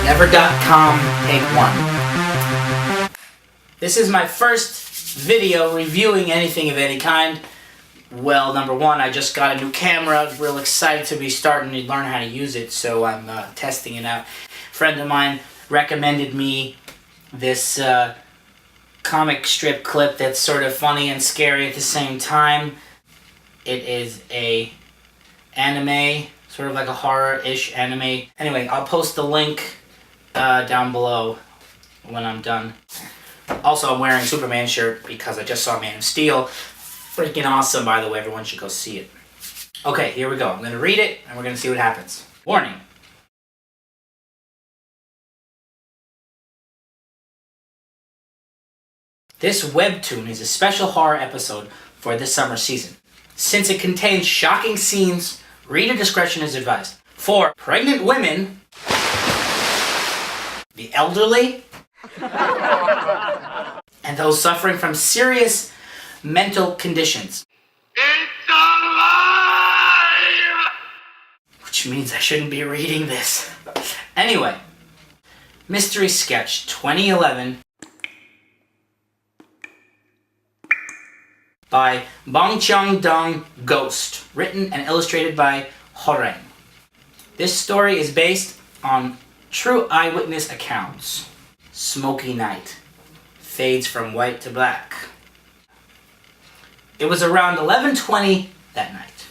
Nevar.com, take 1. This is my first video reviewing anything of any kind. Well, number one, I just got a new camera. Real excited to be starting to learn how to use it, so I'm testing it out. A friend of mine recommended me this comic strip clip that's sort of funny and scary at the same time. It is a anime, sort of like a horror-ish anime. Anyway, I'll post the link down below when I'm done. Also, I'm wearing a Superman shirt because I just saw Man of Steel. Freaking awesome, by the way. Everyone should go see it. Okay, here we go. I'm going to read it, and we're going to see what happens. Warning. This webtoon is a special horror episode for this summer season. Since it contains shocking scenes, reader discretion is advised. For pregnant women, the elderly, and those suffering from serious mental conditions. It's alive! Which means I shouldn't be reading this. Anyway, Mystery Sketch 2011 by Bongchang-dong Ghost, written and illustrated by Horeng. This story is based on true eyewitness accounts. Smoky night. Fades from white to black. It was around 11:20 that night.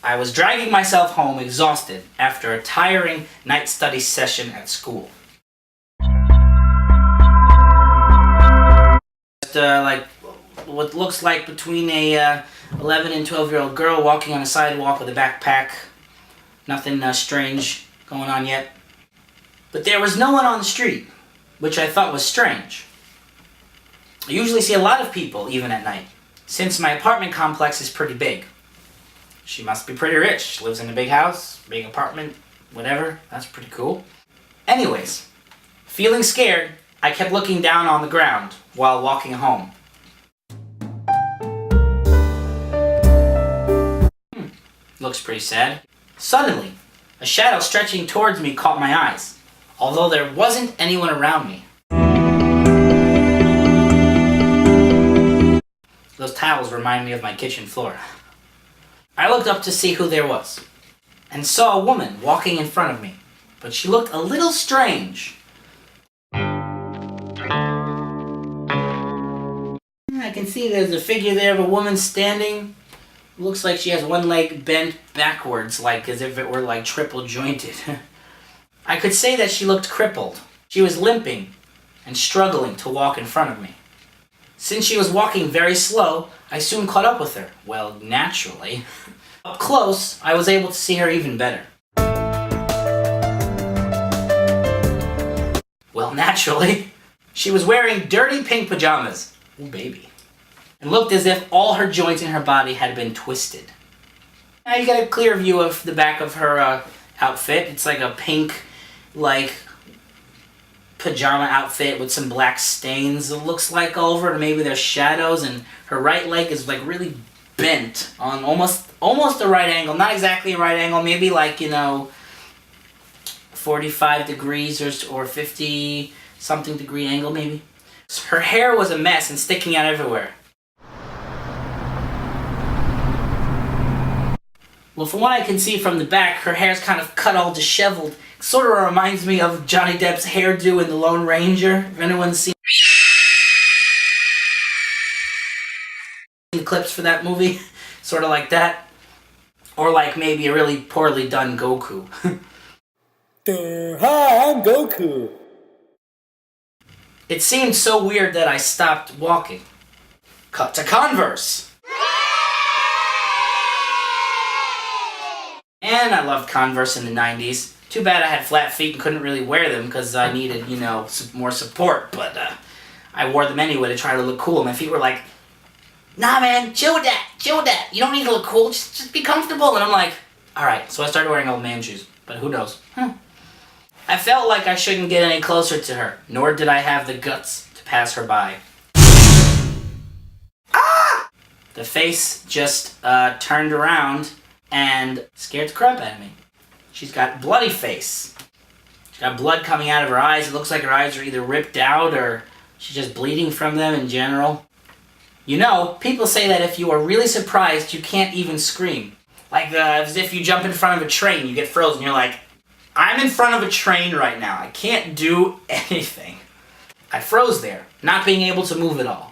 I was dragging myself home exhausted after a tiring night study session at school. Like what looks like between a 11 and 12-year-old girl walking on a sidewalk with a backpack. Nothing strange going on yet. But there was no one on the street, which I thought was strange. I usually see a lot of people, even at night, since my apartment complex is pretty big. She must be pretty rich. She lives in a big house, big apartment, whatever. That's pretty cool. Anyways, feeling scared, I kept looking down on the ground while walking home. Looks pretty sad. Suddenly, a shadow stretching towards me caught my eyes, although there wasn't anyone around me. Those towels remind me of my kitchen floor. I looked up to see who there was, and saw a woman walking in front of me, but she looked a little strange. I can see there's a figure there of a woman standing. Looks like she has one leg bent backwards, like as if it were like triple jointed. I could say that she looked crippled. She was limping and struggling to walk in front of me. Since she was walking very slow, I soon caught up with her. Well, naturally. Up close, I was able to see her even better. Well, naturally. She was wearing dirty pink pajamas. Oh, baby. And looked as if all her joints in her body had been twisted. Now you get a clear view of the back of her outfit. It's like a pink, like, pajama outfit with some black stains, it looks like, all over it. Maybe there's shadows, and her right leg is like really bent on almost a right angle. Not exactly a right angle, maybe like, 45 degrees or 50 something degree angle maybe. Her hair was a mess and sticking out everywhere. Well, from what I can see from the back, her hair's kind of cut all disheveled. Sort of reminds me of Johnny Depp's hairdo in The Lone Ranger. If anyone's seen the clips for that movie, sort of like that. Or like maybe a really poorly done Goku. Hi, I'm Goku. It seemed so weird that I stopped walking. Cut to Converse. And I loved Converse in the 90s. Too bad I had flat feet and couldn't really wear them because I needed, more support. But I wore them anyway to try to look cool. My feet were like, nah man, chill with that. You don't need to look cool, just be comfortable. And I'm like, alright. So I started wearing old man shoes. But who knows? I felt like I shouldn't get any closer to her. Nor did I have the guts to pass her by. Ah! The face just turned around and scared the crap out of me. She's got bloody face. She's got blood coming out of her eyes. It looks like her eyes are either ripped out or she's just bleeding from them in general. You know, people say that if you are really surprised, you can't even scream. Like as if you jump in front of a train, you get frozen. You're like, I'm in front of a train right now. I can't do anything. I froze there, not being able to move at all.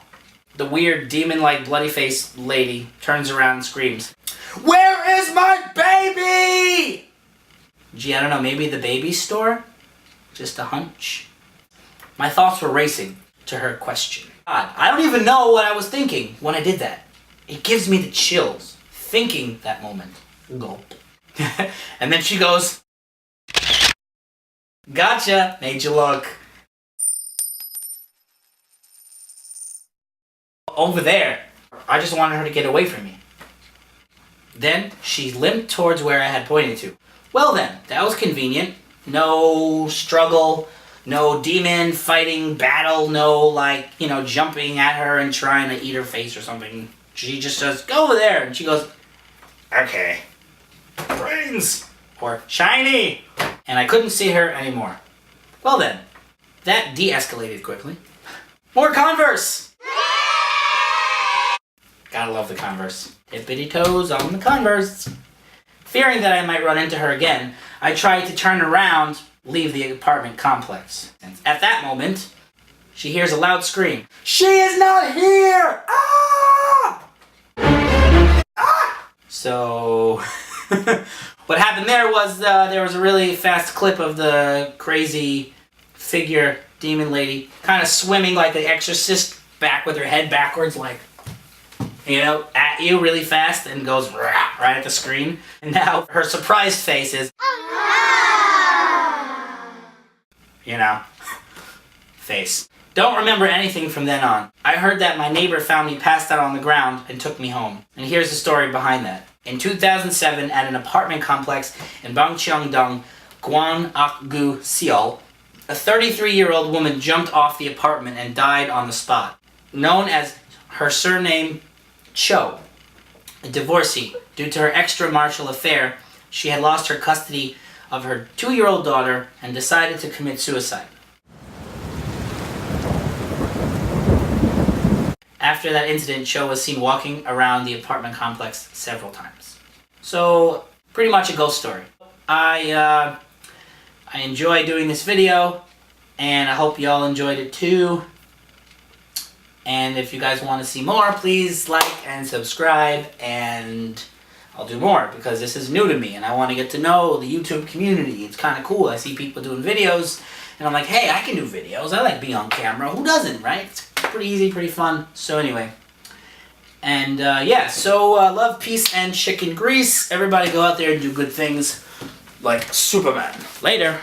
The weird demon-like bloody-faced lady turns around and screams, "Where is my baby?" Gee, I don't know, maybe the baby store? Just a hunch? My thoughts were racing to her question. God, I don't even know what I was thinking when I did that. It gives me the chills, thinking that moment. Gulp. And then she goes, "Gotcha, made you look." Over there. I just wanted her to get away from me. Then she limped towards where I had pointed to. Well then, that was convenient. No struggle, no demon fighting battle, no jumping at her and trying to eat her face or something. She just says, "Go over there," and she goes, "Okay. Brains!" Or "Shiny!" And I couldn't see her anymore. Well then, that de-escalated quickly. More Converse! Gotta love the Converse. Tippity toes on the Converse. Fearing that I might run into her again, I tried to turn around, leave the apartment complex. And at that moment, she hears a loud scream. "She is not here! Ah! Ah!" So, what happened there was a really fast clip of the crazy figure demon lady kind of swimming like the Exorcist back with her head backwards, like, at you really fast, and goes right at the screen. And now her surprised face is, face. Don't remember anything from then on. I heard that my neighbor found me passed out on the ground and took me home. And here's the story behind that. In 2007, at an apartment complex in Bangcheong-dong, Gwangak-gu, Seoul, a 33-year-old woman jumped off the apartment and died on the spot. Known as her surname Cho, a divorcee. Due to her extramarital affair, she had lost her custody of her 2-year-old daughter and decided to commit suicide. After that incident, Cho was seen walking around the apartment complex several times. So, pretty much a ghost story. I enjoy doing this video, and I hope y'all enjoyed it too. And if you guys want to see more, please like and subscribe, and I'll do more, because this is new to me, and I want to get to know the YouTube community. It's kind of cool. I see people doing videos, and I'm like, hey, I can do videos. I like being on camera. Who doesn't, right? It's pretty easy, pretty fun. So anyway, and love, peace, and chicken grease. Everybody go out there and do good things like Superman. Later.